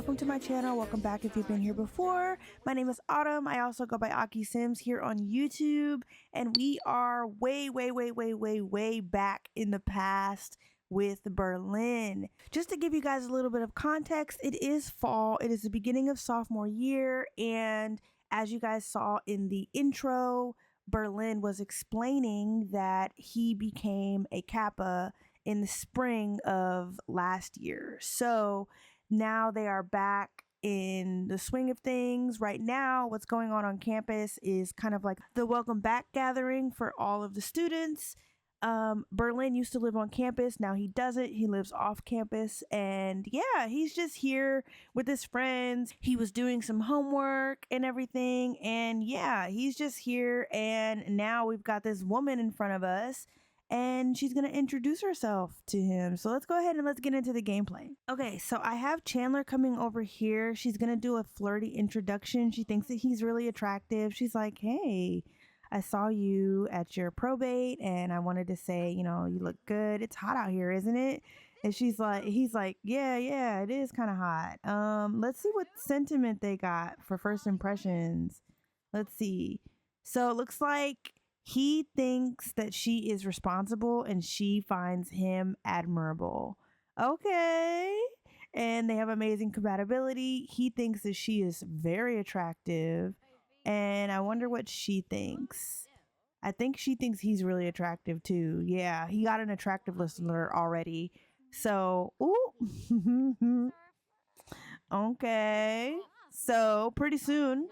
welcome to my channel. Welcome back if you've been here before. My name is Autumn. I also go by Aki Sims here on YouTube, and we are way back in the past with Berlin. Just to give you guys a little bit of context, it is fall. It is the beginning of sophomore year, and as you guys saw in the intro, Berlin was explaining that he became a Kappa in the spring of last year. So now they are back in the swing of things. Right now, what's going on campus is kind of like the welcome back gathering for all of the students. Berlin used to live on campus. Now he doesn't. He lives off campus. And yeah, he's just here with his friends. He was doing some homework and everything. And yeah, he's just here. And now we've got this woman in front of us, and she's going to introduce herself to him. So let's go ahead and let's get into the gameplay. Okay, so I have Chandler coming over here. She's going to do a flirty introduction. She thinks that he's really attractive. She's like, hey, I saw you at your probate and I wanted to say, you know, you look good. It's hot out here, isn't it? And he's like, yeah, it is kind of hot. Let's see what sentiment they got for first impressions. Let's see. So it looks like he thinks that she is responsible and she finds him admirable. Okay. And they have amazing compatibility. He thinks that she is very attractive. And I wonder what she thinks. I think she thinks he's really attractive too. Yeah, he got an attractive listener already. So, ooh. Okay. So pretty soon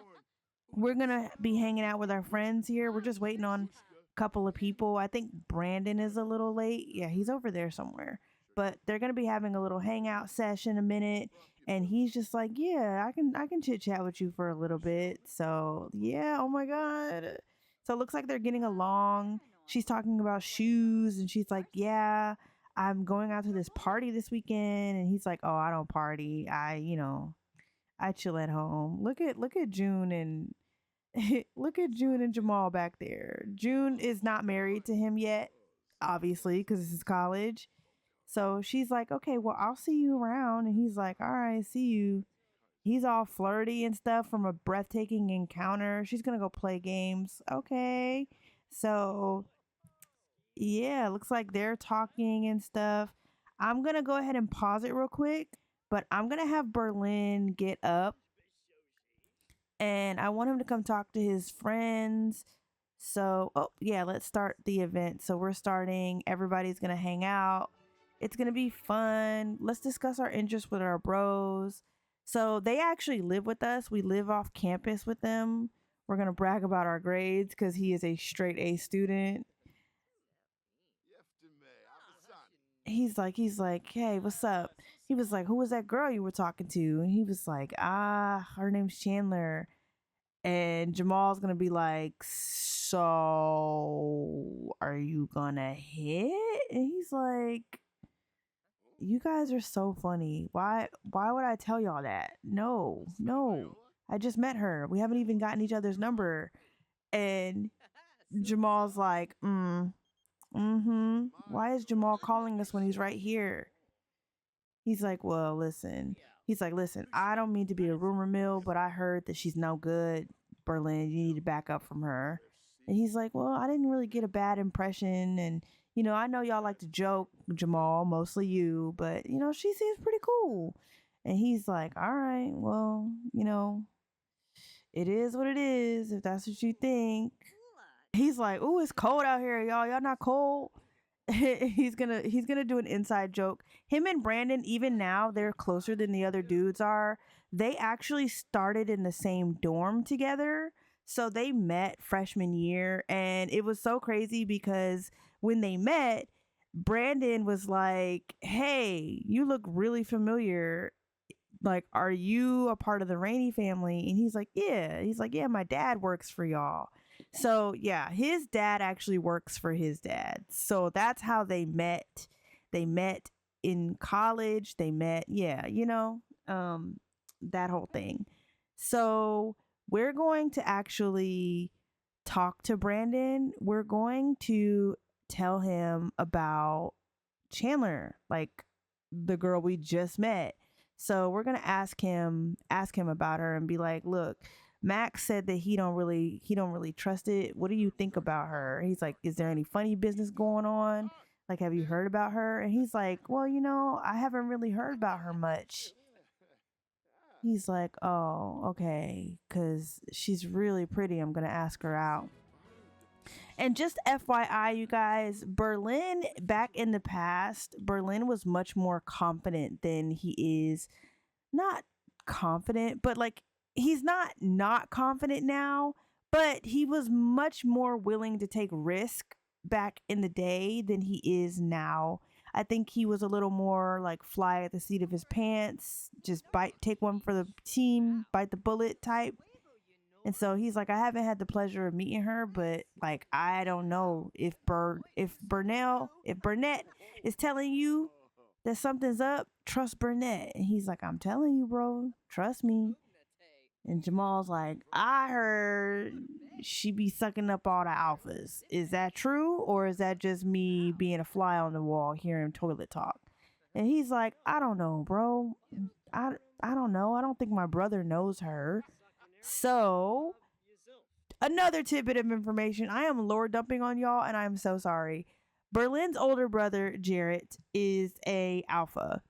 we're gonna be hanging out with our friends here. We're just waiting on a couple of people. I think Brandon is a little late. Yeah, he's over there somewhere. But they're gonna be having a little hangout session in a minute, and he's just like, yeah, I can chit chat with you for a little bit. So yeah, oh my god. So it looks like they're getting along. She's talking about shoes, and she's like, yeah, I'm going out to this party this weekend. And he's like, oh, I don't party. I chill at home. Look at June and look at June and Jamal back there. June is not married to him yet, obviously, because this is college. So she's like, okay, well, I'll see you around. And he's like, all right, see you. He's all flirty and stuff from a breathtaking encounter. She's going to go play games. Okay. So yeah, looks like they're talking and stuff. I'm going to go ahead and pause it real quick. But I'm going to have Berlin get up, and I want him to come talk to his friends. So, oh, yeah, let's start the event. So we're starting. Everybody's going to hang out. It's going to be fun. Let's discuss our interests with our bros. So they actually live with us. We live off campus with them. We're going to brag about our grades because he is a straight A student. He's like, hey, what's up? He was like, who was that girl you were talking to? And he was like, her name's Chandler. And Jamal's gonna be like, so are you gonna hit? And he's like, you guys are so funny. Why would I tell y'all that? No. I just met her. We haven't even gotten each other's number. And Jamal's like, why is Jamal calling us when he's right here? He's like, well, listen. He's like, listen, I don't mean to be a rumor mill, but I heard that she's no good. Berlin, you need to back up from her. And he's like, well, I didn't really get a bad impression. And, you know, I know y'all like to joke, Jamal, mostly you, but, you know, she seems pretty cool. And he's like, all right, well, you know, it is what it is, if that's what you think. He's like, ooh, it's cold out here, y'all. Y'all not cold? he's gonna do an inside joke. Him and Brandon, even now, they're closer than the other dudes are. They actually started in the same dorm together. So they met freshman year, and it was so crazy because when they met, Brandon was like, hey, you look really familiar. Like, are you a part of the Rainey family? And he's like, yeah, my dad works for y'all. So yeah, his dad actually works for his dad. So that's how they met. They met in college. They met, that whole thing. So we're going to actually talk to Brandon. We're going to tell him about Chandler, like the girl we just met. So we're gonna ask him about her and be like, look, Max said that he don't really trust it. What do you think about her? He's like, is there any funny business going on? Like, have you heard about her? And he's like, well, I haven't really heard about her much. He's like, oh, okay, because she's really pretty. I'm gonna ask her out. And just FYI, you guys, Berlin back in the past, Berlin was much more confident than he is. Not confident, but like he's not confident now, but he was much more willing to take risk back in the day than he is now. I think he was a little more like fly at the seat of his pants, just take one for the team, bite the bullet type. And so he's like, I haven't had the pleasure of meeting her, but like I don't know if Burnett is telling you that something's up, trust Burnett. And he's like, I'm telling you, bro, trust me. And Jamal's like, I heard she be sucking up all the alphas. Is that true? Or is that just me being a fly on the wall hearing toilet talk? And he's like, I don't know, bro. I, I don't know. I don't think my brother knows her. So, another tidbit of information. I am lore dumping on y'all, and I am so sorry. Berlin's older brother, Jarrett, is a alpha.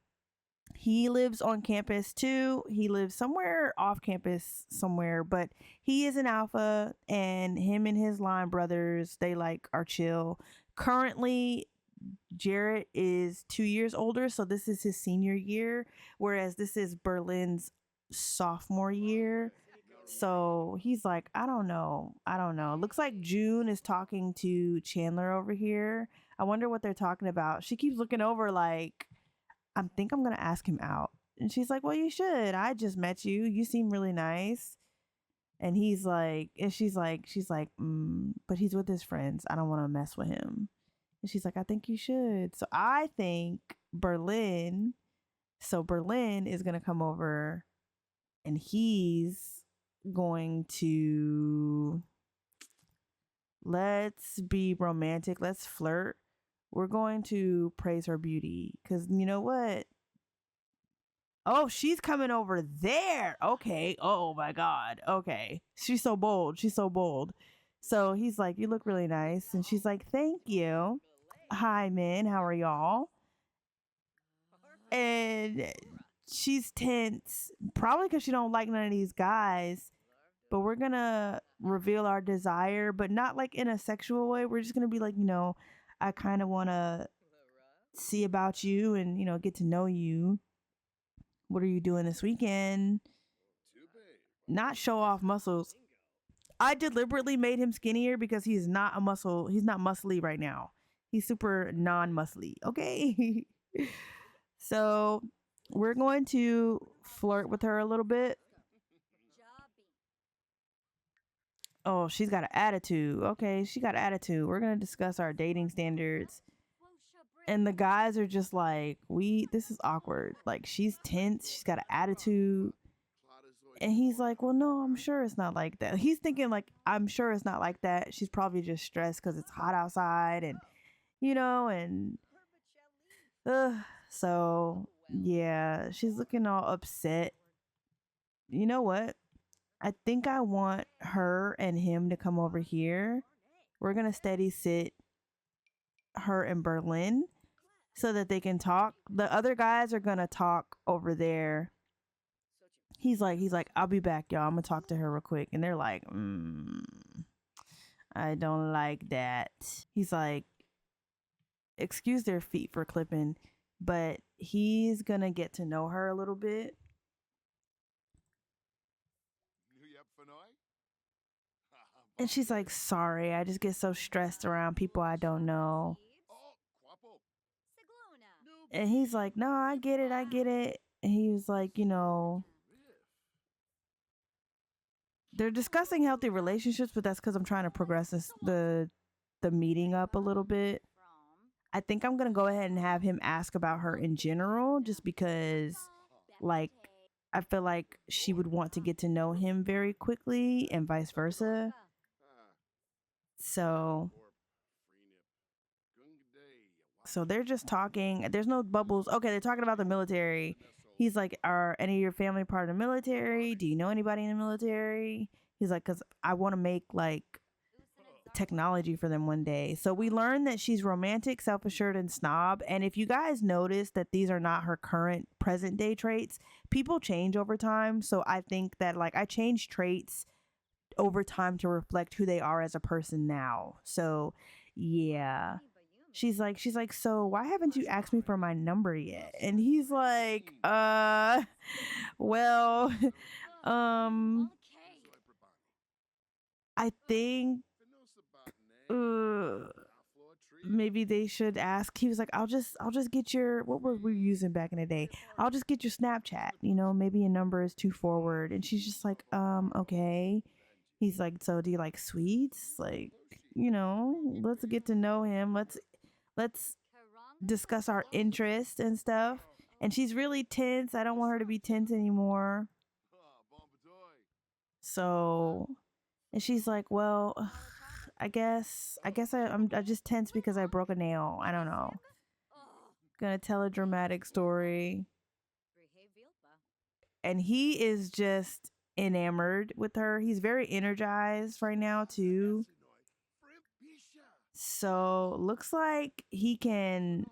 He lives on campus too. He lives somewhere off campus somewhere, but he is an alpha, and him and his line brothers, they like are chill. Currently, Jarrett is 2 years older, so this is his senior year, whereas this is Berlin's sophomore year. So he's like, I don't know. I don't know. Looks like June is talking to Chandler over here. I wonder what they're talking about. She keeps looking over like, I think I'm going to ask him out. And she's like, well, you should. I just met you. You seem really nice. And he's like, and she's like, but he's with his friends. I don't want to mess with him. And she's like, I think you should. So I think Berlin, so Berlin is going to come over and he's going to, let's be romantic, let's flirt. We're going to praise her beauty because you know what? Oh, she's coming over there. Okay. Oh my God. Okay. She's so bold. She's so bold. So he's like, you look really nice. And she's like, thank you. Hi, men. How are y'all? And she's tense, probably because she don't like none of these guys. But we're gonna reveal our desire, but not like in a sexual way. We're just gonna be like, I kind of want to see about you and get to know you. What are you doing this weekend? Not show off muscles. I deliberately made him skinnier because he's not muscly right now. He's super non-muscly. Okay. So we're going to flirt with her a little bit. Oh, she's got an attitude. Okay, she got an attitude. We're gonna discuss our dating standards. And the guys are just like, this is awkward. Like, she's tense, she's got an attitude. And he's like, well, no, I'm sure it's not like that. He's thinking, like, I'm sure it's not like that. She's probably just stressed because it's hot outside and so yeah, she's looking all upset. You know what? I think I want her and him to come over here. We're going to steady sit her in Berlin so that they can talk. The other guys are going to talk over there. He's like, I'll be back, y'all. I'm going to talk to her real quick. And they're like, I don't like that. He's like, excuse their feet for clipping, but he's going to get to know her a little bit. And she's like, sorry, I just get so stressed around people I don't know. And he's like, no, I get it. And he was like, they're discussing healthy relationships, but that's because I'm trying to progress the meeting up a little bit. I think I'm going to go ahead and have him ask about her in general, just because, like, I feel like she would want to get to know him very quickly and vice versa. So they're just talking. There's no bubbles. Okay, they're talking about the military. He's like, are any of your family part of the military? Do you know anybody in the military? He's like, because I want to make like technology for them one day. So we learned that she's romantic, self-assured, and snob. And if you guys notice that these are not her current present day traits, people change over time. So I think that like I change traits over time to reflect who they are as a person now. So yeah. She's like, so why haven't you asked me for my number yet? And he's like, well, um, I think uh maybe they should ask. He was like, I'll just get your, what were we using back in the day? I'll just get your Snapchat, maybe your number is too forward. And she's just like, okay. He's like, so do you like sweets? Like, let's get to know him. Let's discuss our interests and stuff. And she's really tense. I don't want her to be tense anymore. So, and she's like, well, I just tense because I broke a nail. I don't know. Gonna tell a dramatic story. And he is just enamored with her. He's very energized right now too. So looks like he can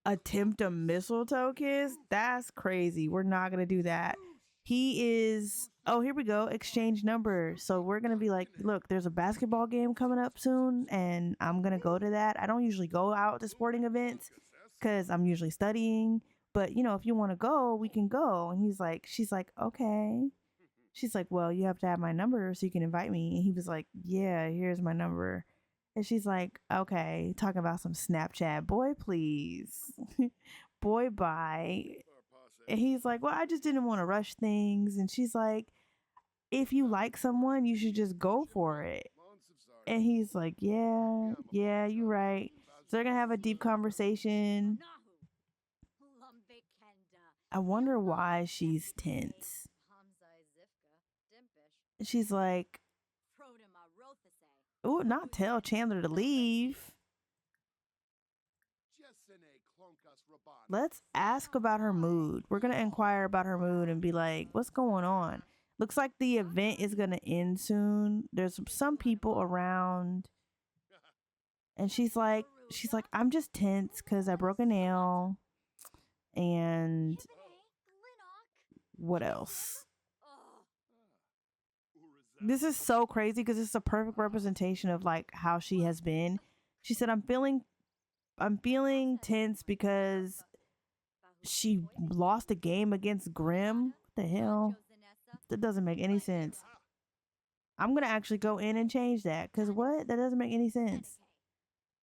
attempt a mistletoe kiss. That's crazy. We're not gonna do that. He is, oh, here we go, exchange numbers. So we're gonna be like, look, there's a basketball game coming up soon and I'm gonna go to that. I don't usually go out to sporting events because I'm usually studying, but if you want to go, we can go. And she's like, okay. She's like, well, you have to have my number so you can invite me. And he was like, yeah, here's my number. And she's like, okay, talking about some Snapchat. Boy, please. Boy, bye. And he's like, well, I just didn't want to rush things. And she's like, if you like someone, you should just go for it. And he's like, yeah, you're right. So they're going to have a deep conversation. I wonder why she's tense. She's like, oh, not tell Chandler to leave. Let's ask about her mood. We're going to inquire about her mood and be like, what's going on? Looks like the event is going to end soon. There's some people around. And she's like, I'm just tense because I broke a nail. And what else? This is so crazy because it's a perfect representation of like how she has been. She said, I'm feeling tense because she lost a game against Grimm. What the hell? That doesn't make any sense. I'm gonna actually go in and change that because what? That doesn't make any sense.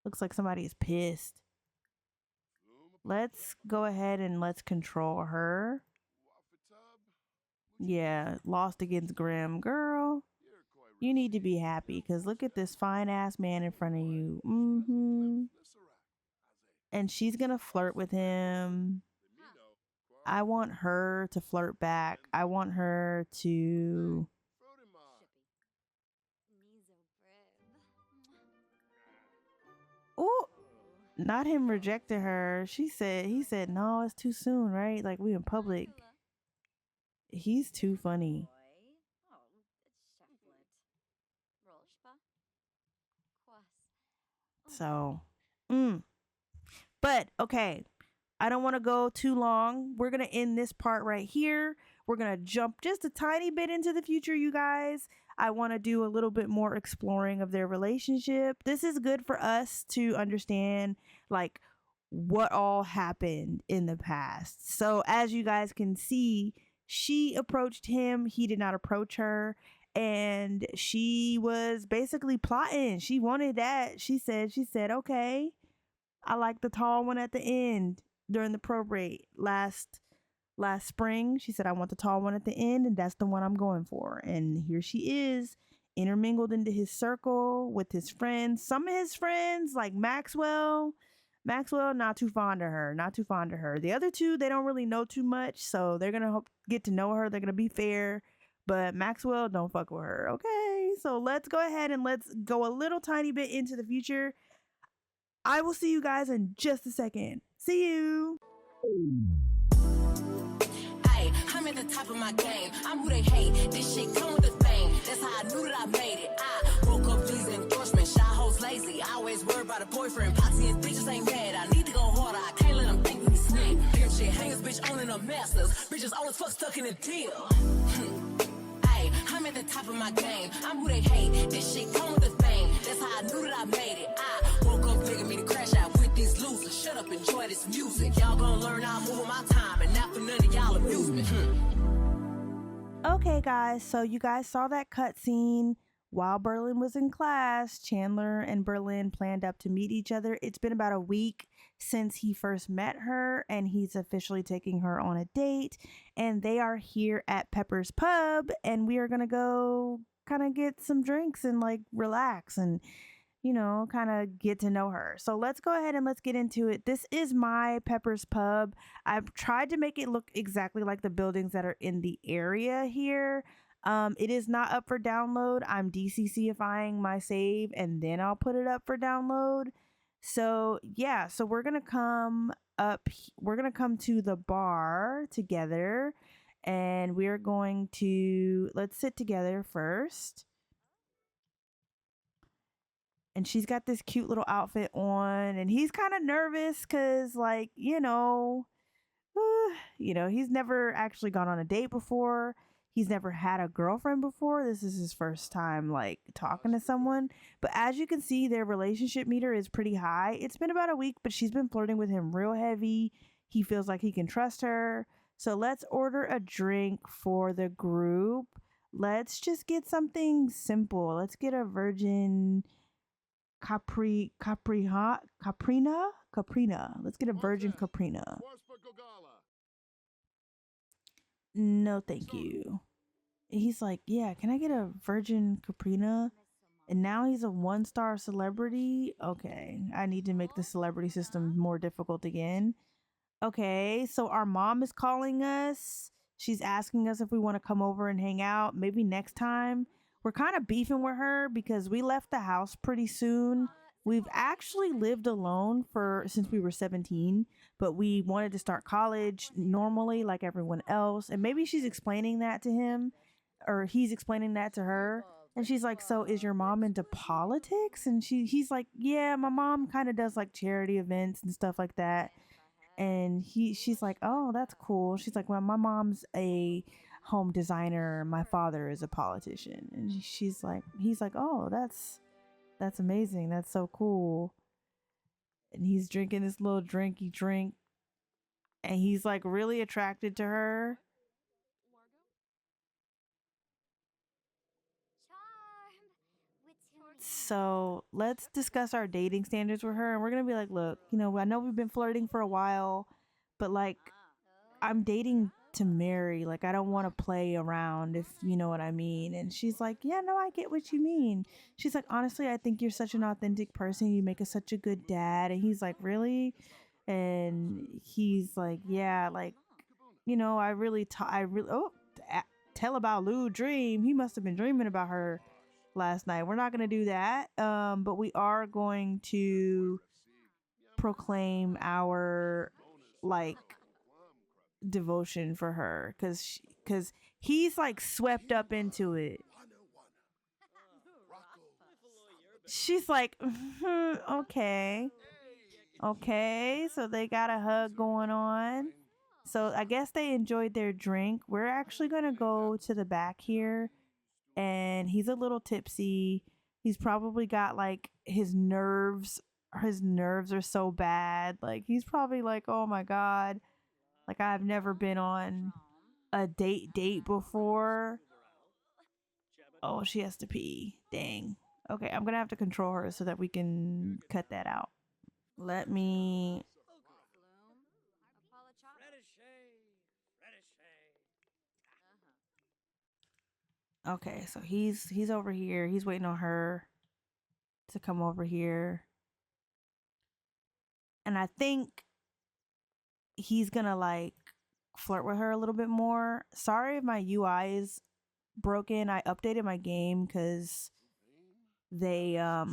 Looks like somebody is pissed. Let's go ahead and let's control her. Yeah, lost against Grimm. Girl, you need to be happy because look at this fine ass man in front of you. And she's gonna flirt with him. I want her to flirt back. I want her to. Oh, not him rejected her. He said, no, it's too soon, right? Like we in public. He's too funny. So, but okay, I don't want to go too long. We're going to end this part right here. We're going to jump just a tiny bit into the future, you guys. I want to do a little bit more exploring of their relationship. This is good for us to understand like what all happened in the past. So as you guys can see, she approached him. He did not approach her. And she was basically plotting. She wanted that. She said, okay, I like the tall one at the end during the probate last spring. She said, I want the tall one at the end, and that's the one I'm going for. And here she is, intermingled into his circle with his friends. Some of his friends, like Maxwell, not too fond of her. The other two, they don't really know too much, so they're going to get to know her. They're going to be fair. But Maxwell, don't fuck with her. Okay, so let's go ahead and let's go a little tiny bit into the future. I will see you guys in just a second. See you. the top of my game. I'm who they hate. This shit come with the fame. That's how I knew that I made it. I woke up these endorsements. Shy hoes lazy. I always worry about a boyfriend. Poxy and bitches ain't mad. I need to go harder. I can't let them think we snake. Damn shit, hangers, bitch owning a masters. Bitches always fuck stuck in a deal. Ay, I'm at the top of my game. I'm who they hate. This shit come with the fame. That's how I knew that I made it. I woke up begging me to crash out with these losers. Shut up, enjoy this music. Y'all gonna learn how I move with my time, and not for none of y'all amusement. Okay, guys, so you guys saw that cutscene. While Berlin was in class, Chandler and Berlin planned up to meet each other. It's been about a week since he first met her, and he's officially taking her on a date. And they are here at Pepper's Pub, and we are going to go kind of get some drinks and like relax and, you know, kind of get to know her. So let's go ahead and let's get into it. This is my Pepper's Pub. I've tried to make it look exactly like the buildings that are in the area here. It is not up for download. I'm DCCifying my save and then I'll put it up for download. So yeah, so we're gonna come to the bar together, and we're going to let's sit together first. And she's got this cute little outfit on, and he's kind of nervous because, like, he's never actually gone on a date before. He's never had a girlfriend before. This is his first time like talking to someone. But as you can see, their relationship meter is pretty high. It's been about a week, but she's been flirting with him real heavy. He feels like he can trust her. So let's order a drink for the group. Let's just get something simple. Let's get a virgin Caprina. Let's get a virgin Caprina. No, thank you. He's like, yeah, can I get a virgin Caprina? And now he's a 1-star celebrity. Okay, I need to make the celebrity system more difficult again. Okay, so our mom is calling us. She's asking us if we want to come over and hang out. Maybe next time. We're kind of beefing with her because we left the house pretty soon. We've actually lived alone since we were 17, but we wanted to start college normally like everyone else. And maybe she's explaining that to him, or he's explaining that to her. And she's like, so is your mom into politics? And he's like, yeah, my mom kind of does like charity events and stuff like that. And she's like, oh, that's cool. She's like, well, my mom's a home designer. My father is a politician. And he's like, oh, that's amazing. That's so cool. And he's drinking this little drinky drink. And he's like really attracted to her. So let's discuss our dating standards with her. And we're going to be like, look, I know we've been flirting for a while, but like, I'm dating to marry. Like, I don't want to play around, if you know what I mean. And she's like, yeah, no, I get what you mean. She's like, honestly, I think you're such an authentic person. You make us such a good dad. And he's like, really? And he's like, yeah, like, tell about Lou dream. He must have been dreaming about her last night. We're not going to do that. But we are going to proclaim our like devotion for her because he's like swept up into it. She's like, okay, so they got a hug going on. So I guess they enjoyed their drink. We're actually gonna go to the back here, and he's a little tipsy. He's probably got like his nerves are so bad. Like he's probably like, oh my god, like I've never been on a date before. Oh, she has to pee. Dang. Okay, I'm gonna have to control her so that we can cut that out. Let me. Okay, so he's over here. He's waiting on her to come over here. And I think he's gonna like flirt with her a little bit more. Sorry if my UI is broken. I updated my game because I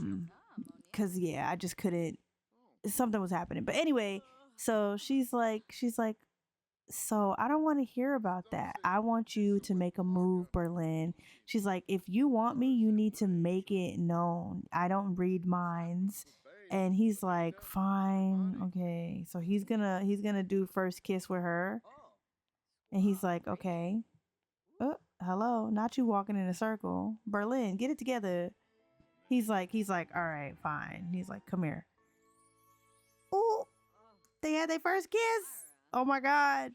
just couldn't, something was happening. But anyway, so she's like, So I don't want to hear about that. I want you to make a move, Berlin. She's like, if you want me, you need to make it known. I don't read minds. And he's like, fine, okay. So he's gonna do first kiss with her. And he's like, okay. Hello, not you walking in a circle. Berlin, get it together. He's like, all right, fine. He's like, come here. Ooh, they had their first kiss. Oh my god.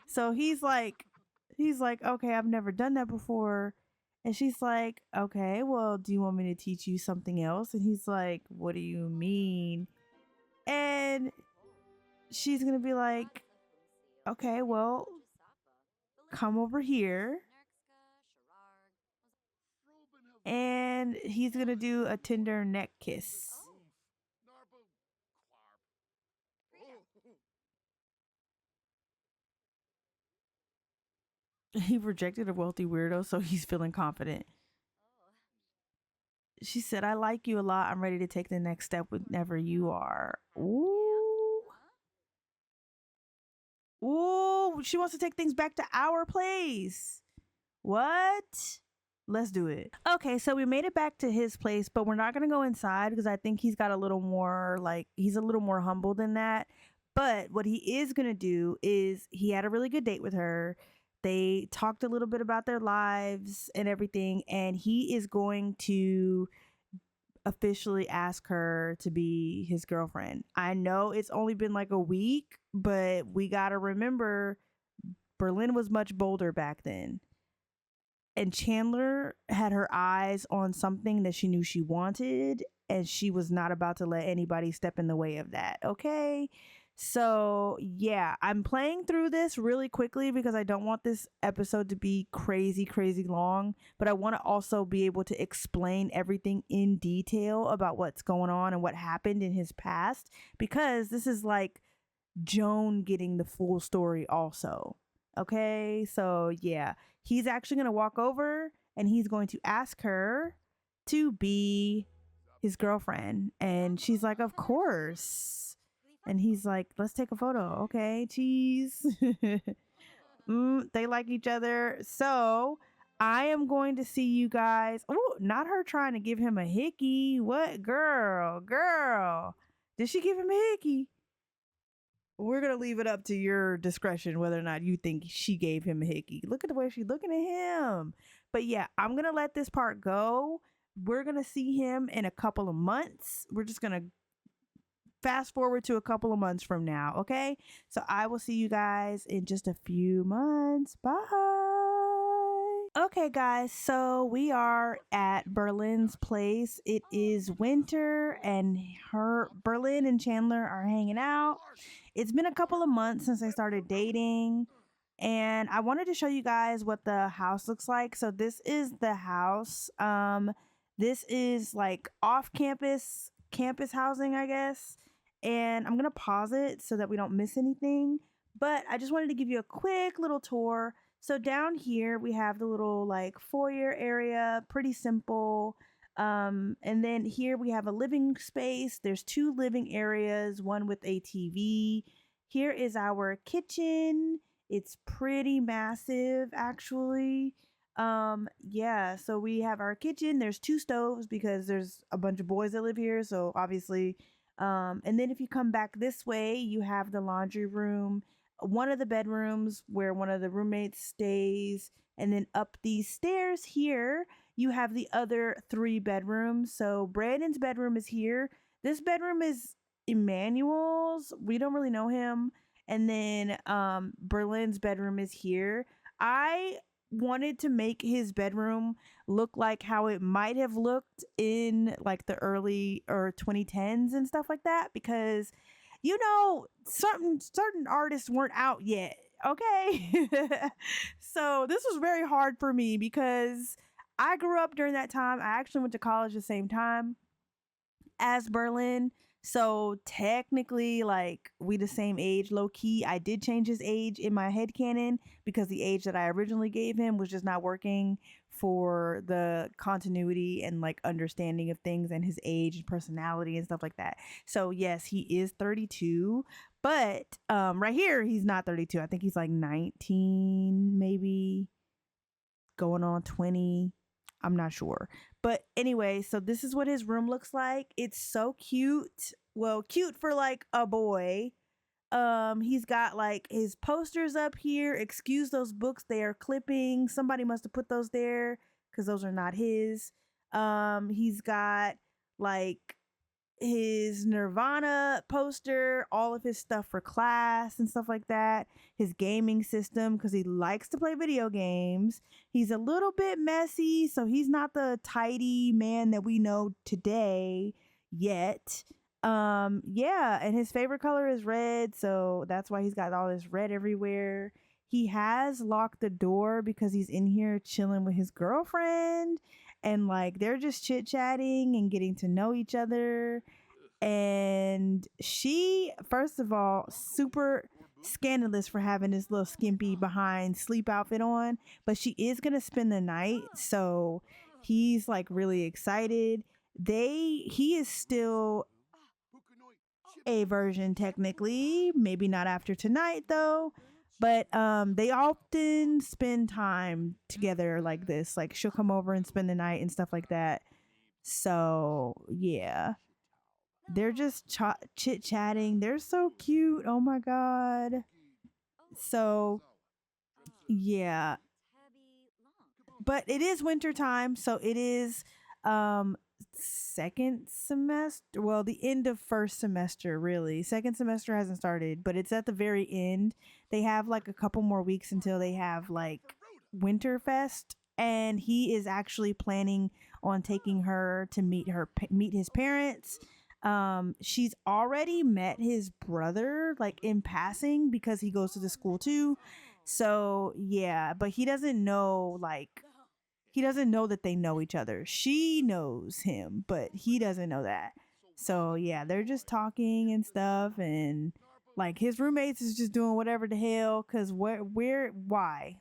So he's like, okay, I've never done that before. And she's like, okay, well, do you want me to teach you something else? And he's like, what do you mean? And she's gonna be like, okay, well, come over here. And he's gonna do a tender neck kiss. He rejected a wealthy weirdo, so he's feeling confident. She said, I like you a lot. I'm ready to take the next step whenever you are. Ooh. Ooh, she wants to take things back to our place. What? Let's do it. Okay, so we made it back to his place, but we're not going to go inside because I think he's got a little more, like, he's a little more humble than that. But what he is going to do is he had a really good date with her. They talked a little bit about their lives and everything, and he is going to officially ask her to be his girlfriend. I know it's only been like a week, but we got to remember Berlin was much bolder back then. And Chandler had her eyes on something that she knew she wanted, and she was not about to let anybody step in the way of that. Okay. So, yeah, I'm playing through this really quickly because I don't want this episode to be crazy, crazy long, but I want to also be able to explain everything in detail about what's going on and what happened in his past, because this is like Joan getting the full story also. Okay, so yeah, he's actually going to walk over and he's going to ask her to be his girlfriend. And she's like, of course. And he's like, let's take a photo. Okay, cheese. They like each other. So I am going to see you guys. Oh, not her trying to give him a hickey. What? Girl. Did she give him a hickey? We're gonna leave it up to your discretion whether or not you think she gave him a hickey. Look at the way she's looking at him. But yeah, I'm gonna let this part go. We're gonna see him in a couple of months. We're just gonna fast forward to a couple of months from now, okay? So I will see you guys in just a few months. Bye. Okay, guys, so we are at Berlin's place. It is winter, and Berlin and Chandler are hanging out. It's been a couple of months since I started dating, and I wanted to show you guys what the house looks like. So this is the house. This is like off campus housing, I guess. And I'm gonna pause it so that we don't miss anything. But I just wanted to give you a quick little tour. So down here we have the little like foyer area, pretty simple. And then here we have a living space. There's two living areas, one with a TV. Here is our kitchen. It's pretty massive, actually. Yeah, so we have our kitchen. There's two stoves because there's a bunch of boys that live here, so obviously. And then if you come back this way, you have the laundry room, one of the bedrooms where one of the roommates stays, and then up these stairs here, you have the other three bedrooms. So Brandon's bedroom is here. This bedroom is Emmanuel's. We don't really know him. And then Berlin's bedroom is here. I wanted to make his bedroom look like how it might have looked in like the early or 2010s and stuff like that, because you know certain artists weren't out yet. Okay. So this was very hard for me because I grew up during that time. I actually went to college the same time as Berlin. So technically, like, we the same age, low key. I did change his age in my head canon because the age that I originally gave him was just not working for the continuity and like understanding of things and his age and personality and stuff like that. So yes, he is 32, But right here, he's not 32. I think he's like 19, maybe going on 20. I'm not sure. But anyway, so this is what his room looks like. It's so cute. Well, cute for like a boy. He's got like his posters up here. Excuse those books, they are clipping. Somebody must have put those there because those are not his. He's got like his Nirvana poster, all of his stuff for class and stuff like that, his gaming system because he likes to play video games. He's a little bit messy, so he's not the tidy man that we know today yet. Yeah, and his favorite color is red, so that's why he's got all this red everywhere. He has locked the door because he's in here chilling with his girlfriend, and like they're just chit-chatting and getting to know each other. And she, first of all, super scandalous for having this little skimpy behind sleep outfit on, but she is gonna spend the night, so he's like really excited. He is still a virgin technically, maybe not after tonight though, but they often spend time together like this. Like she'll come over and spend the night and stuff like that. So yeah, they're just chit-chatting. They're so cute. Oh my god. So yeah, but it is winter time, so it is second semester, well, the end of first semester, really. Second semester hasn't started, but it's at the very end. They have like a couple more weeks until they have like Winterfest, and he is actually planning on taking her to meet his parents. She's already met his brother like in passing because he goes to the school too. So yeah, but he doesn't know that they know each other. She knows him, but he doesn't know that. So yeah, they're just talking and stuff, and like his roommates is just doing whatever the hell, cause why?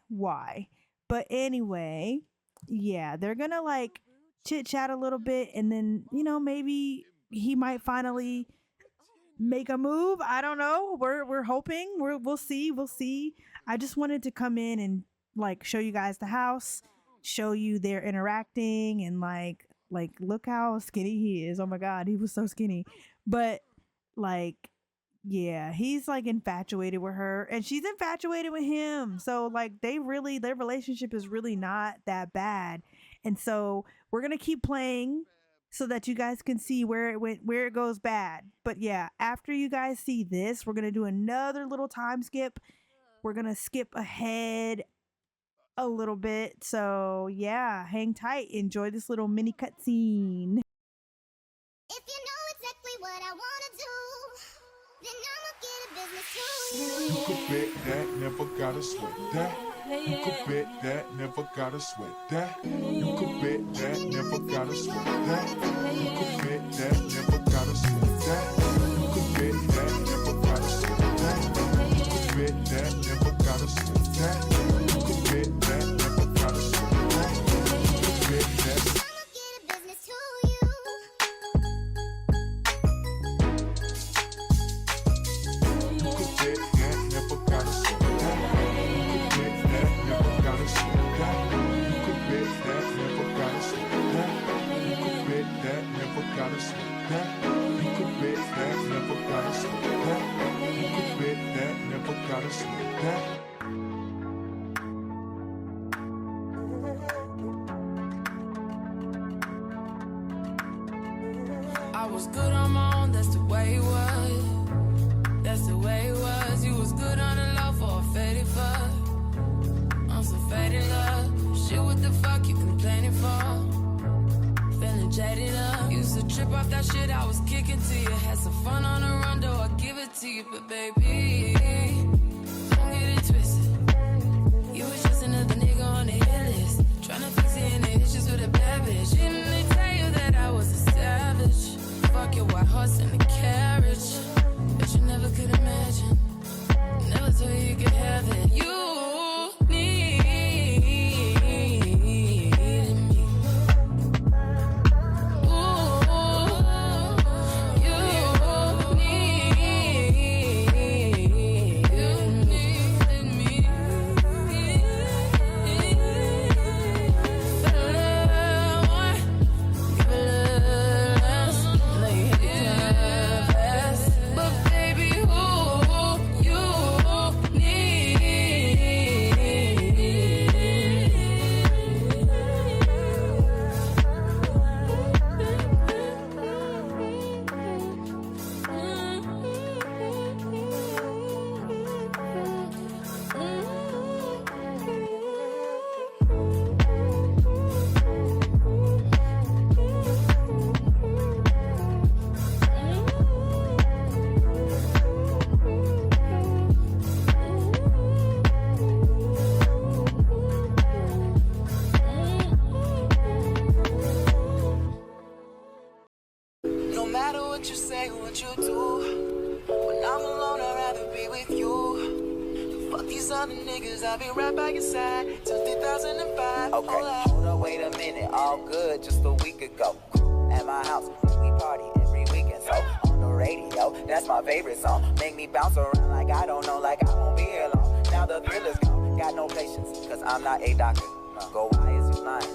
But anyway, yeah, they're gonna like chit chat a little bit, and then maybe he might finally make a move. I don't know. We're hoping. We'll see. I just wanted to come in and like show you guys the house, show you they're interacting, and like look how skinny he is. Oh my god, he was so skinny. But like yeah, he's like infatuated with her and she's infatuated with him. So like their relationship is really not that bad. And so we're gonna keep playing so that you guys can see where it goes bad. But yeah, after you guys see this, we're gonna do another little time skip. We're gonna skip ahead a little bit. So yeah, hang tight. Enjoy this little mini cutscene. If you know exactly what I wanna do, then I'ma get a business to you. You could bet that, never gotta sweat that. You could bet that, never gotta sweat that. You could bet that, never gotta sweat that. You could bet that, never gotta sweat that. You could bet that, never gotta sweat that. You could bet that, never gotta sweat that. You could bet that, never gotta sweat that. You could bet that. I'ma get a business to you. You could bet that, never gotta sweat that. You could bet that, never gotta sweat that. You could bet that, never gotta sweat that. You could bet that, never gotta sweat that. You could bet that, never gotta sweat that. You could bet that, never gotta sweat that. I was good on my own, that's the way it was. That's the way it was. You was good on the low for a faded fuck. I'm so faded love. Shit, what the fuck you complaining for? Feeling jaded up. Used to trip off that shit I was kicking to you. Had some fun on the run, though I give it to you. But baby, don't get it twisted. You was just another nigga on the hit list. Tryna fix any issues with a bad bitch. Didn't they tell you that I was a savage? Fuck your white horse and the carriage. But you never could imagine. Never thought you could have it. You needed me. Ooh, you needed what you say, what you do. When I'm alone, I'd rather be with you. Fuck these other niggas, I'll be right by your side till 2005. Okay, hold on, wait a minute. All good just a week ago. At my house, we party every weekend. So on the radio, that's my favorite song. Make me bounce around like I don't know, like I won't be here long. Now the thrill is gone. Got no patience, cause I'm not a doctor. Go, why is you lying?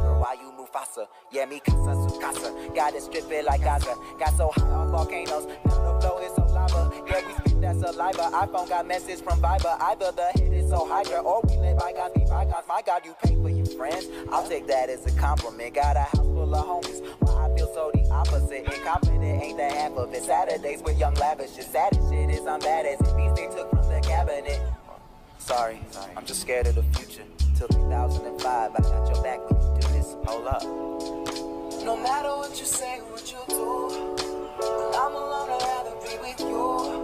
Or why you Mufasa? Yeah, me casa su casa. Got it stripping like Gaza. Got so high on volcanoes. Now the flow is so lava. Yeah, we spit that saliva. iPhone got message from Viber. Either the hit is so hydra or we let bygones be bygones. My God, you pay for your friends. I'll take that as a compliment. Got a house full of homies. Why I feel so the opposite. Incompetent ain't the half of it. Saturdays with young lavish. The saddest shit is I'm bad as it. Beats they took from the cabinet. Sorry, I'm just scared of the future. Till 2005, I got your back, we can do this. Hold up. No matter what you say, what you do. When I'm alone, I'd rather be with you.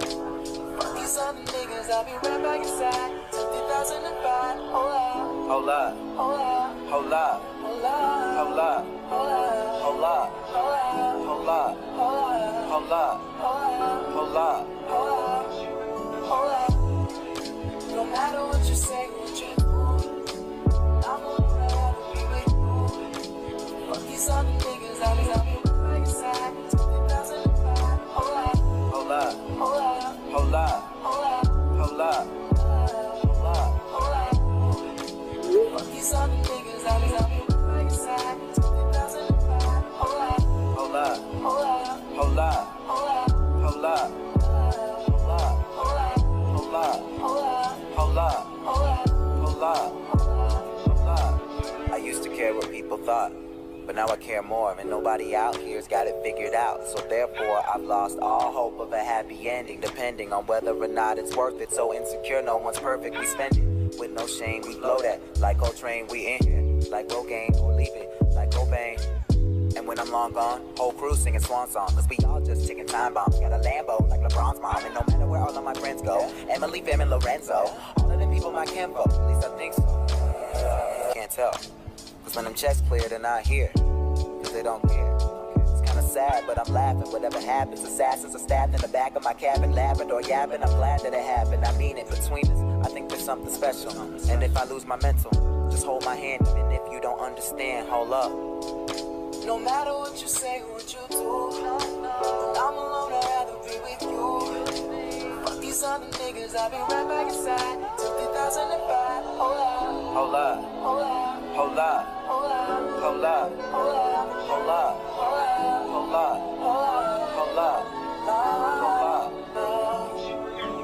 Fuck these other niggas, I'll be right by your side till 2005. Hold up. Hold up. Hold up. Hold up. Hold up. Hold up. Hold up. Hold up. Hold up. Hold up. Hold up. Hold up. Hold up. Hold up. No matter what you say, what you do. I'm alone, I'd rather be with you. Fuck these other niggas, I'll be right by your side till 2005. Hold up. Hold up. Hold up. Hold up. Hold up. Hold up. Hold up. Hold up. Fuck these other niggas, I'll be right by your side till 2005. Hold up. Hold up. Hold up. Hold up. Hold up. Hold up. Hold up. Hold up. Hold up. Hold up. Hold up. Hold up. Hold up. Hold up. Hold up. I used to care what people thought, but now I care more, and nobody out here's got it figured out. So therefore, I've lost all hope of a happy ending, depending on whether or not it's worth it. So insecure, no one's perfect, we spend it with no shame. We blow that like Coltrane, we in here like Rogaine, or leave it like Cobain. And when I'm long gone, whole crew singing swan song, cause we all just ticking time bombs. Got a Lambo like LeBron's mom, and no matter where all of my friends go, Emily, Fam, and Lorenzo, all of them people my kinfolk, at least I think so. Can't tell, cause when them checks clear, they're not here, cause they don't care. It's kinda sad, but I'm laughing, whatever happens. Assassins are stabbed in the back of my cabin, Labrador yapping, I'm glad that it happened. I mean it, between us, I think there's something special. And if I lose my mental, just hold my hand, even if you don't understand, hold up. No matter what you say, what you do. When I'm alone, I'd rather be with you. Fuck these other niggas, I'll be right by your side till 2005. Hold up. Hold up. Hold up. Hold up. Hold up. Hold up. Hold up. Hold up. Hold up. Hold up. Hold up. Hold up.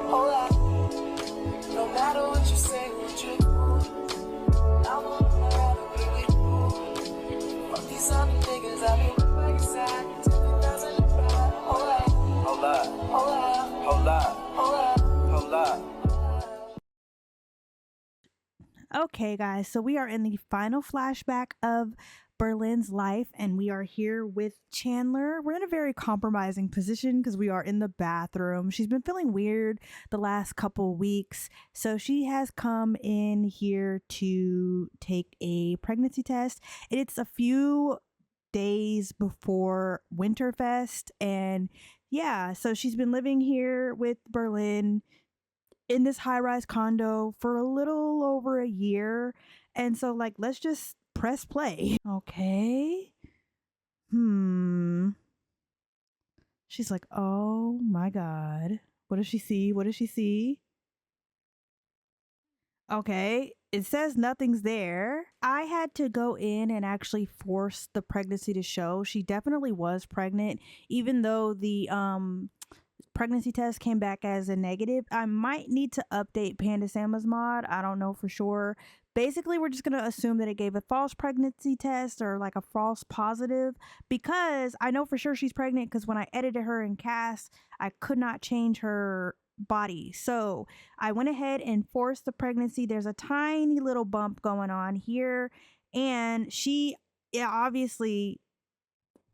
Hold up. No matter what you say, what you do. I'm alone, I'd rather be with you. Fuck these other niggas, I'll be right by your side till 2005. Hold up. Hold up. Hold up. Hold up. Hold up. Hold up. Okay, guys, so we are in the final flashback of Berlin's life, and we are here with Chandler. We're in a very compromising position because we are in the bathroom. She's been feeling weird the last couple weeks, so she has come in here to take a pregnancy test. It's a few days before Winterfest, and yeah, so she's been living here with Berlin in this high-rise condo for a little over a year. And so, like, let's just press play. Okay. She's like, oh my God. What does she see? What does she see? Okay. It says nothing's there. I had to go in and actually force the pregnancy to show. She definitely was pregnant, even though the pregnancy test came back as a negative. I might need to update Panda Sama's mod. I don't know for sure. Basically, we're just going to assume that it gave a false pregnancy test or like a false positive, because I know for sure she's pregnant, because when I edited her in cast, I could not change her body. So I went ahead and forced the pregnancy. There's a tiny little bump going on here, and she obviously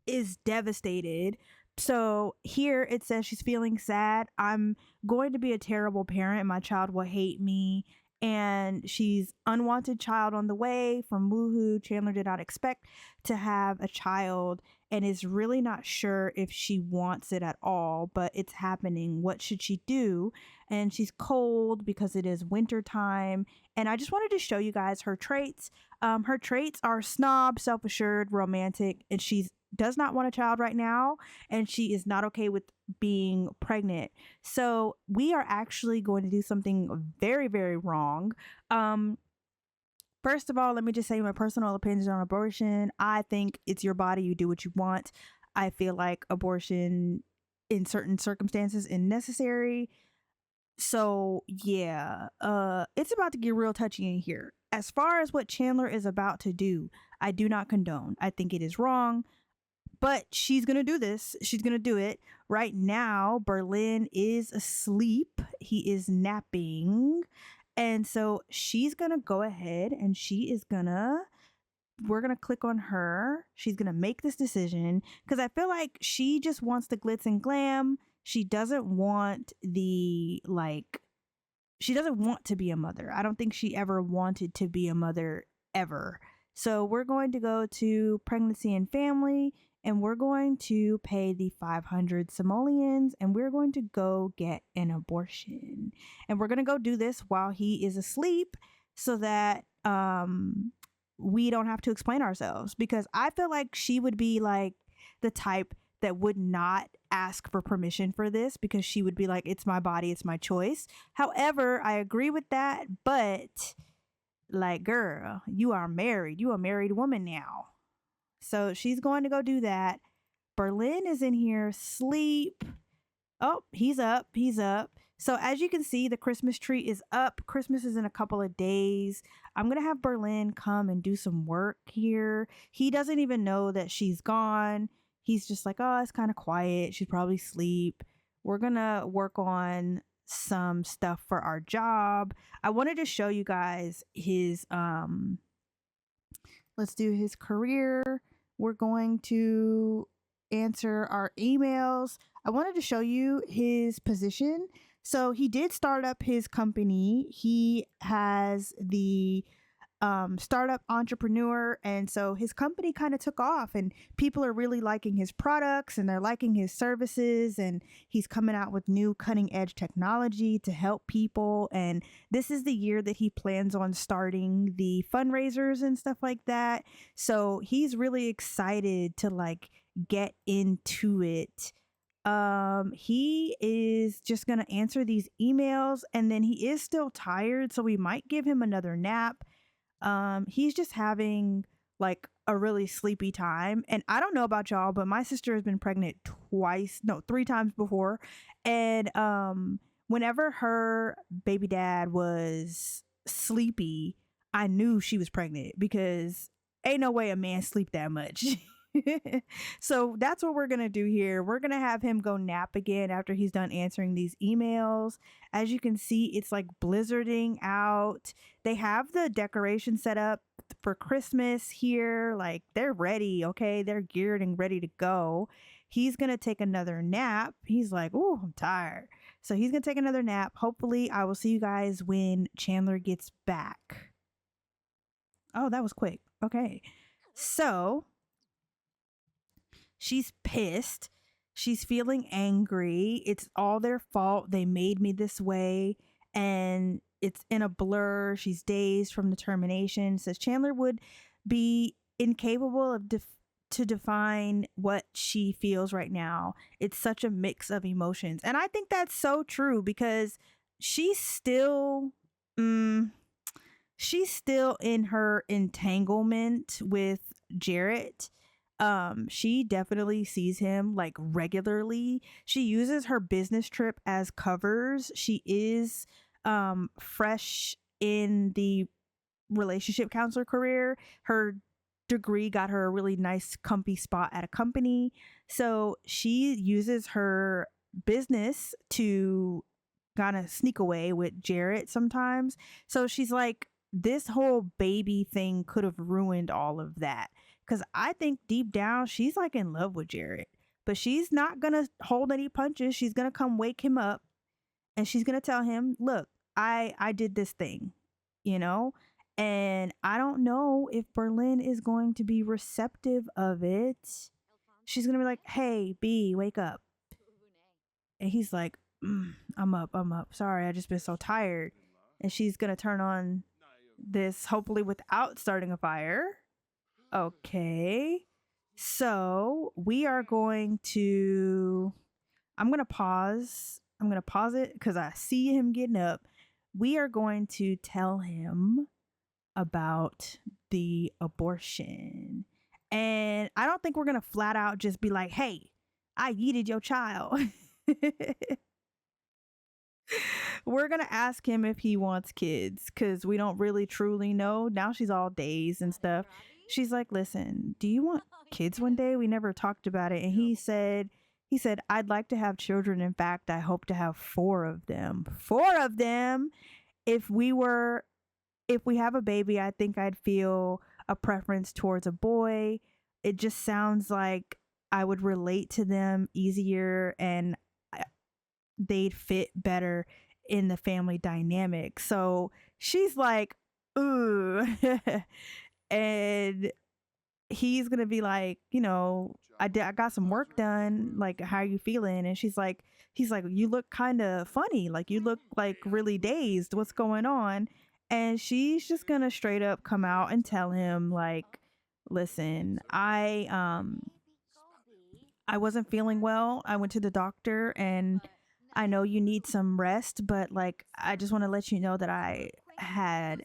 is devastated. So here it says she's feeling sad. I'm going to be a terrible parent. My child will hate me. And she's unwanted child on the way from Woohoo. Chandler did not expect to have a child. and is really not sure if she wants it at all, but it's happening. What should she do? And she's cold because it is winter time. And I just wanted to show you guys her traits. Her traits are snob, self-assured, romantic, and she does not want a child right now, and she is not okay with being pregnant. So we are actually going to do something very, very wrong. First of all, let me just say my personal opinions on abortion. I think it's your body, you do what you want. I feel like abortion in certain circumstances is necessary. So yeah, it's about to get real touchy in here. As far as what Chandler is about to do, I do not condone. I think it is wrong, but she's gonna do this. She's gonna do it. Right now, Berlin is asleep. He is napping. And so she's gonna go ahead and we're gonna click on her. She's gonna make this decision because I feel like she just wants the glitz and glam. She doesn't want she doesn't want to be a mother. I don't think she ever wanted to be a mother ever. So we're going to go to pregnancy and family, and we're going to pay the 500 simoleons, and we're going to go get an abortion. And we're going to go do this while he is asleep so that we don't have to explain ourselves, because I feel like she would be like the type that would not ask for permission for this, because she would be like, it's my body, it's my choice. However, I agree with that, but like, girl, you are married. You a married woman now. So she's going to go do that. Berlin is in here sleep. Oh, he's up. He's up. So as you can see, the Christmas tree is up. Christmas is in a couple of days. I'm going to have Berlin come and do some work here. He doesn't even know that she's gone. He's just like, oh, it's kind of quiet. She's probably asleep. We're going to work on some stuff for our job. I wanted to show you guys his, let's do his career. We're going to answer our emails. I wanted to show you his position. So he did start up his company. He has the startup entrepreneur, and so his company kind of took off, and people are really liking his products and they're liking his services, and he's coming out with new cutting edge technology to help people. And this is the year that he plans on starting the fundraisers and stuff like that. So he's really excited to like get into it. He is just gonna answer these emails, and then he is still tired, so we might give him another nap. He's just having like a really sleepy time. And I don't know about y'all, but my sister has been pregnant 3 times before. And whenever her baby dad was sleepy, I knew she was pregnant, because ain't no way a man sleep that much. So that's what we're gonna do here. We're gonna have him go nap again after he's done answering these emails. As you can see, it's like blizzarding out. They have the decoration set up for Christmas here. Like, they're ready, okay? They're geared and ready to go. He's gonna take another nap. He's like, oh, I'm tired. So he's gonna take another nap. Hopefully I will see you guys when Chandler gets back. Oh, that was quick. Okay. So she's pissed. She's feeling angry. It's all their fault. They made me this way. And it's in a blur. She's dazed from the termination. Says Chandler would be incapable of to define what she feels right now. It's such a mix of emotions. And I think that's so true, because she's still in her entanglement with Jarrett. She definitely sees him like regularly. She uses her business trip as covers. She is fresh in the relationship counselor career. Her degree got her a really nice comfy spot at a company. So she uses her business to kind of sneak away with Jarrett sometimes. So she's like, this whole baby thing could have ruined all of that. Because I think deep down, she's like in love with Jarrett. But she's not going to hold any punches. She's going to come wake him up. And she's going to tell him, look, I did this thing, you know? And I don't know if Berlin is going to be receptive of it. she's gonna be like, "Hey, B, wake up." And he's like, I'm up. Sorry, I just been so tired. And she's gonna turn on this, hopefully without starting a fire. Okay. So we are going to, I'm gonna pause. I'm gonna pause it because I see him getting up. We are going to tell him about the abortion. And I don't think we're gonna flat out just be like, hey, I yeeted your child. We're gonna ask him if he wants kids because we don't really truly know. Now she's all dazed and stuff. She's like, listen, do you want kids one day? We never talked about it. And he said, I'd like to have children. In fact, I hope to have 4 of them. 4 of them. If we have a baby, I think I'd feel a preference towards a boy. It just sounds like I would relate to them easier and they'd fit better in the family dynamic. So she's like, ooh. And he's gonna be like, I got some work done. Like, how are you feeling? And he's like, you look kind of funny. Like, you look like really dazed. What's going on? And she's just gonna straight up come out and tell him like, listen, I wasn't feeling well. I went to the doctor and I know you need some rest, but like I just want to let you know that I had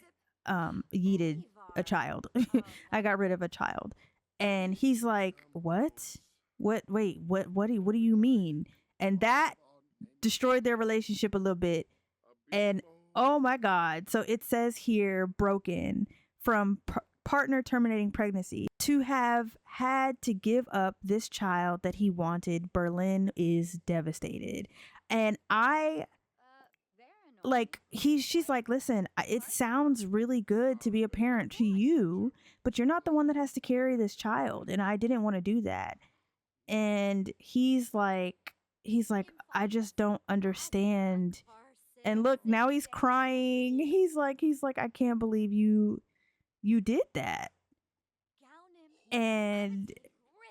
yeeted a child. I got rid of a child. And he's like, "What? Wait, what do you mean?" And that destroyed their relationship a little bit. And oh my god. So it says here broken from partner terminating pregnancy. To have had to give up this child that he wanted, Berlin is devastated. And she's like, listen, it sounds really good to be a parent to you, but you're not the one that has to carry this child. And I didn't want to do that. And he's like, I just don't understand. And look, now he's crying. He's like, I can't believe you did that. And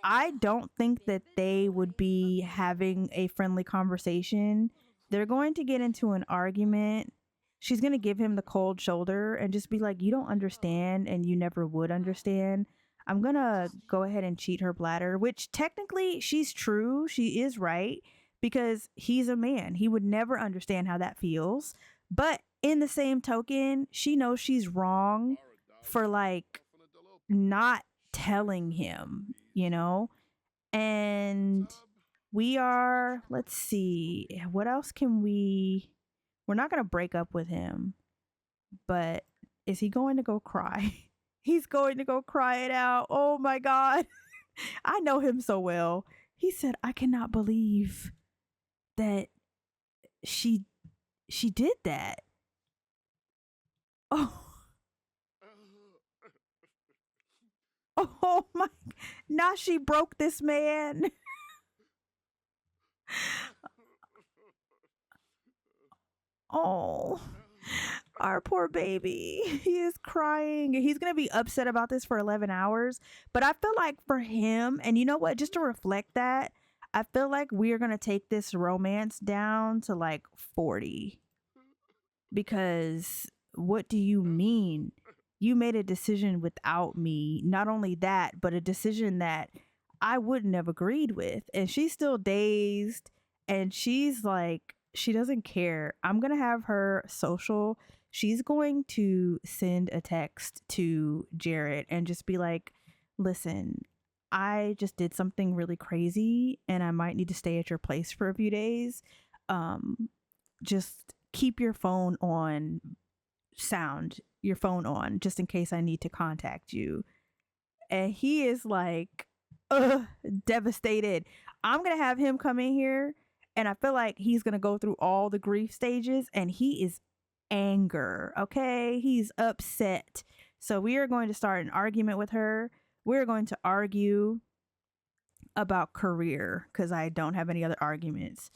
I don't think that they would be having a friendly conversation. They're going to get into an argument. She's going to give him the cold shoulder and just be like, you don't understand and you never would understand. I'm going to go ahead and cheat her bladder, which technically she's true. She is right because he's a man. He would never understand how that feels. But in the same token, she knows she's wrong for like not telling him, and let's see, what else we're not going to break up with him, but is he going to go cry? He's going to go cry it out. Oh my god. I know him so well. He said, I cannot believe that she did that. Oh. Oh my, now she broke this man. Oh, our poor baby. He is crying. He's going to be upset about this for 11 hours. But I feel like for him, and you know what, just to reflect that, I feel like we are going to take this romance down to like 40. Because what do you mean? You made a decision without me. Not only that, but a decision that I wouldn't have agreed with. And she's still dazed. And she's like, she doesn't care. I'm going to have her social. She's going to send a text to Jarrett and just be like, listen, I just did something really crazy and I might need to stay at your place for a few days. Just keep your phone on just in case I need to contact you. And he is like, devastated. I'm gonna have him come in here and I feel like he's gonna go through all the grief stages and he is anger. Okay, he's upset. So we are going to start an argument with her. We're going to argue about career because I don't have any other arguments.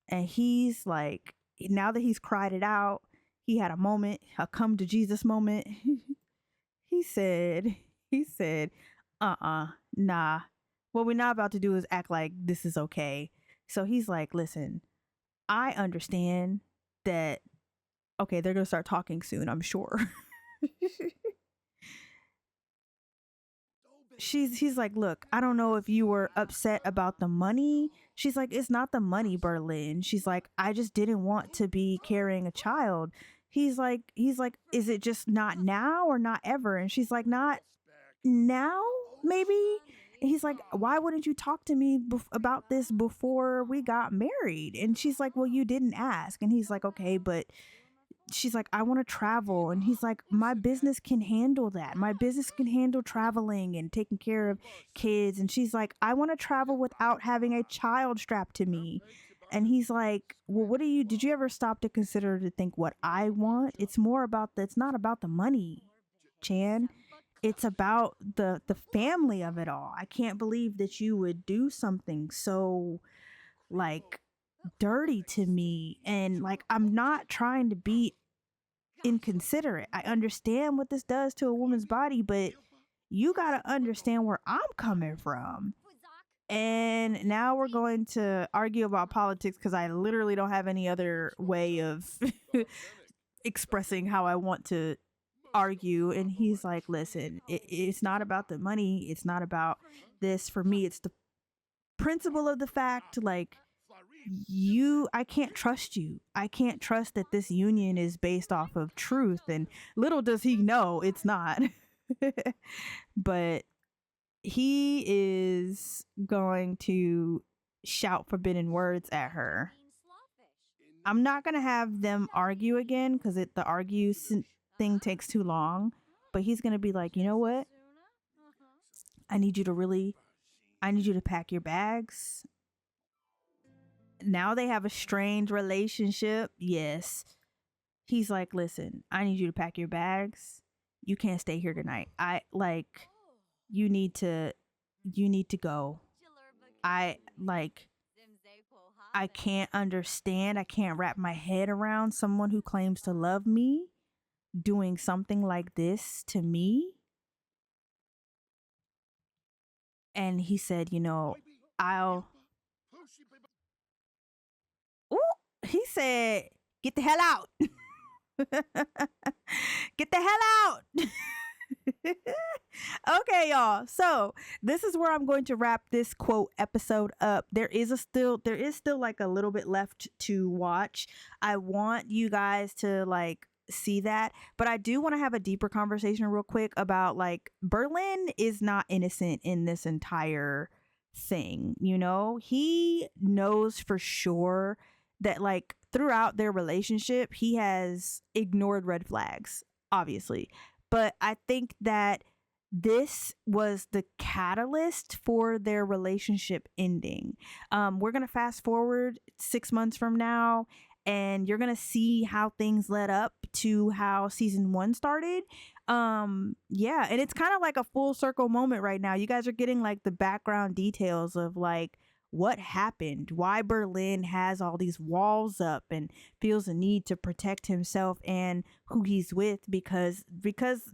And he's like, now that he's cried it out, he had a moment, a come to Jesus moment. He said, nah, what we're not about to do is act like this is okay. So he's like, listen, I understand that, okay, they're going to start talking soon, I'm sure. He's like, look, I don't know if you were upset about the money. She's like, it's not the money, Berlin. She's like, I just didn't want to be carrying a child. He's like, is it just not now or not ever? And she's like, not now, maybe. And he's like, why wouldn't you talk to me about this before we got married? And she's like, well, you didn't ask. And he's like, okay, but she's like, I want to travel. And he's like, my business can handle that. My business can handle traveling and taking care of kids. And she's like, I want to travel without having a child strapped to me. And he's like, well, did you ever stop to consider to think what I want? It's more about it's not about the money, Chan. It's about the family of it all. I can't believe that you would do something so like dirty to me. And like, I'm not trying to be inconsiderate. I understand what this does to a woman's body, but you got to understand where I'm coming from. And now we're going to argue about politics because I literally don't have any other way of expressing how I want to argue. And he's like, listen, it's not about the money. It's not about this. For me, it's the principle of the fact, like, I can't trust you. I can't trust that this union is based off of truth. And little does he know it's not. But he is going to shout forbidden words at her. I'm not going to have them argue again because the argue thing takes too long. But he's going to be like, you know what? I need you to pack your bags. Now they have a strange relationship. Yes. He's like, listen, I need you to pack your bags. You can't stay here tonight. You need to go. I can't understand. I can't wrap my head around someone who claims to love me doing something like this to me. And he said, he said, get the hell out. Get the hell out. Okay, y'all. So this is where I'm going to wrap this quote episode up. There is still like a little bit left to watch. I want you guys to like see that, but I do want to have a deeper conversation real quick about like Berlin is not innocent in this entire thing. He knows for sure that like throughout their relationship, he has ignored red flags, obviously. But I think that this was the catalyst for their relationship ending. We're going to fast forward 6 months from now, and you're going to see how things led up to how season 1 started. Yeah, and it's kind of like a full circle moment right now. You guys are getting like the background details of like what happened, why Berlin has all these walls up and feels a need to protect himself and who he's with because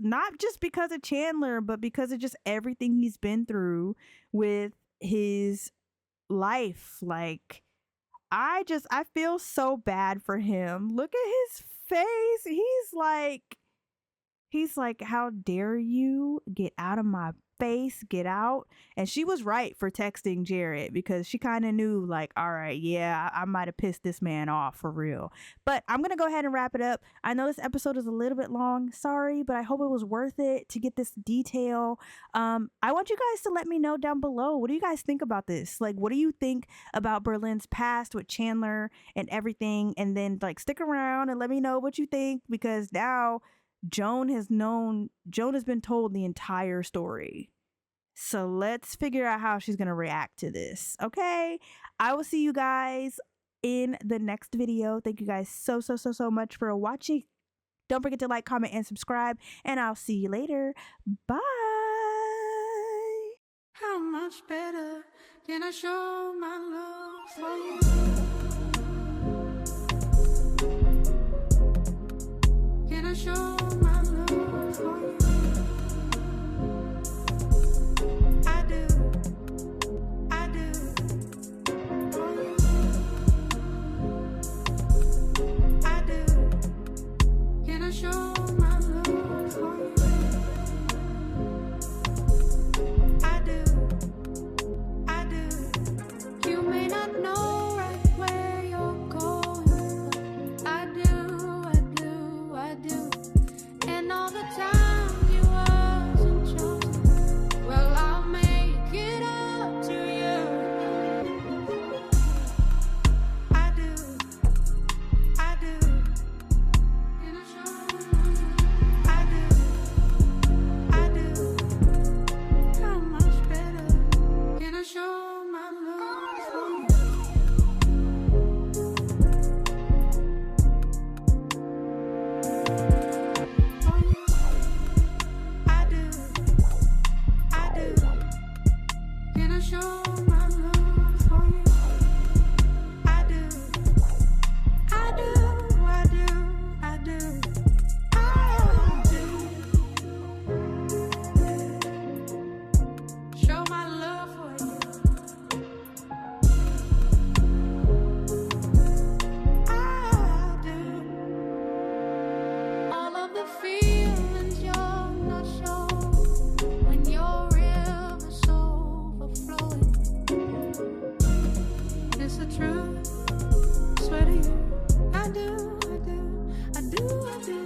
not just because of Chandler, but because of just everything he's been through with his life. Like, I feel so bad for him. Look at his face. He's like, how dare you get out of my face, get out. And she was right for texting Jared because she kind of knew like, all right, yeah, I might have pissed this man off for real. But I'm going to go ahead and wrap it up. I know this episode is a little bit long. Sorry, but I hope it was worth it to get this detail. I want you guys to let me know down below. What do you guys think about this? Like, what do you think about Berlin's past with Chandler and everything? And then like stick around and let me know what you think, because now Joan has been told the entire story. So let's figure out how she's going to react to this. Okay. I will see you guys in the next video. Thank you guys so much for watching. Don't forget to like, comment, and subscribe, and I'll see you later. Bye. How much better can I show my love for you? Can I show my love for you? I do. the truth. Swear to you, I do, I do, I do, I do,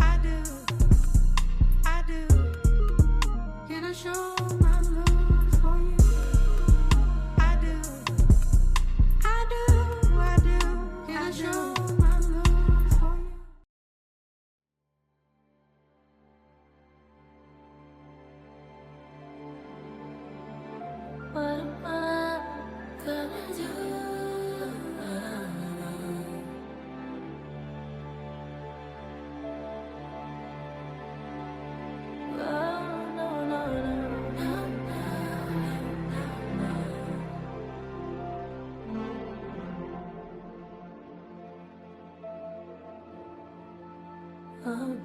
I do, I do. Can I show my love for you? I do, I do, I do. Can I show my love for you? What am I gonna do? Oh, no, no, no, no, no, no. Oh, no.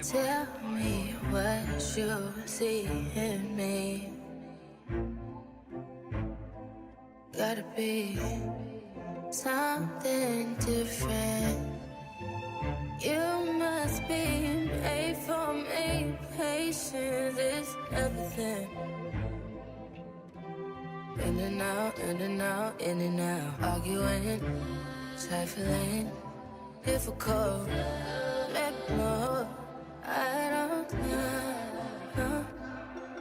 Tell me what you see in me. Gotta be something different. You must be made for me. Patience is everything. In and out, in and out, in and out. Arguing, trifling, difficult. Let me know. I don't know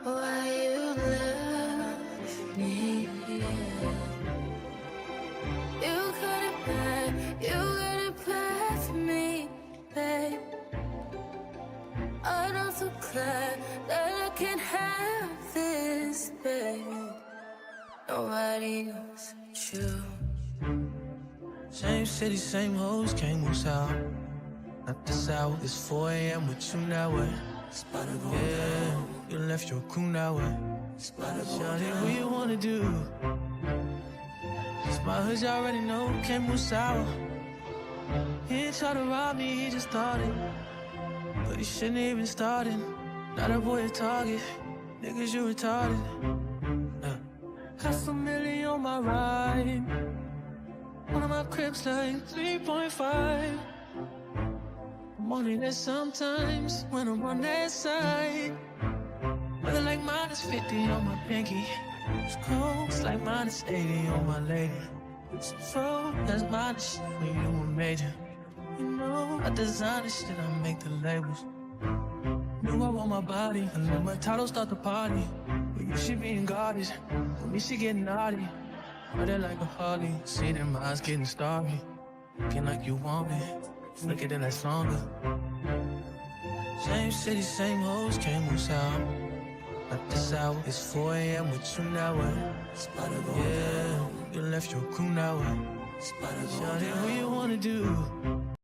why you love me. You got it bad for me, babe. I'm so glad that I can have this, babe. Nobody knows but you. Same city, same hoes, can't move south. Not the south, it's 4 a.m. with you now, yeah, you left your crew now, Shawty, what you wanna do? It's my hood, you already know, can't move sour. He ain't try to rob me, he just started. But he shouldn't even started. Not a boy a target, niggas you retarded. Got some million on my ride. One of my cribs like 3.5. I'm only there sometimes when I'm on that side. Weather like -50 on my pinky. It's cold, it's like -80 on my lady. So that's my shit when you a major. You know, I design the shit, I make the labels. Knew I want my body, and let my title start the party. But you should be in garbage, with me she getting naughty. But it like a Harley, see them eyes getting starry. Looking like you want me, flick it in that longer. Same city, same hoes, can't move south. Not this hour, it's 4 a.m. with you now, yeah, you left your crew now, Shawty, what you wanna do?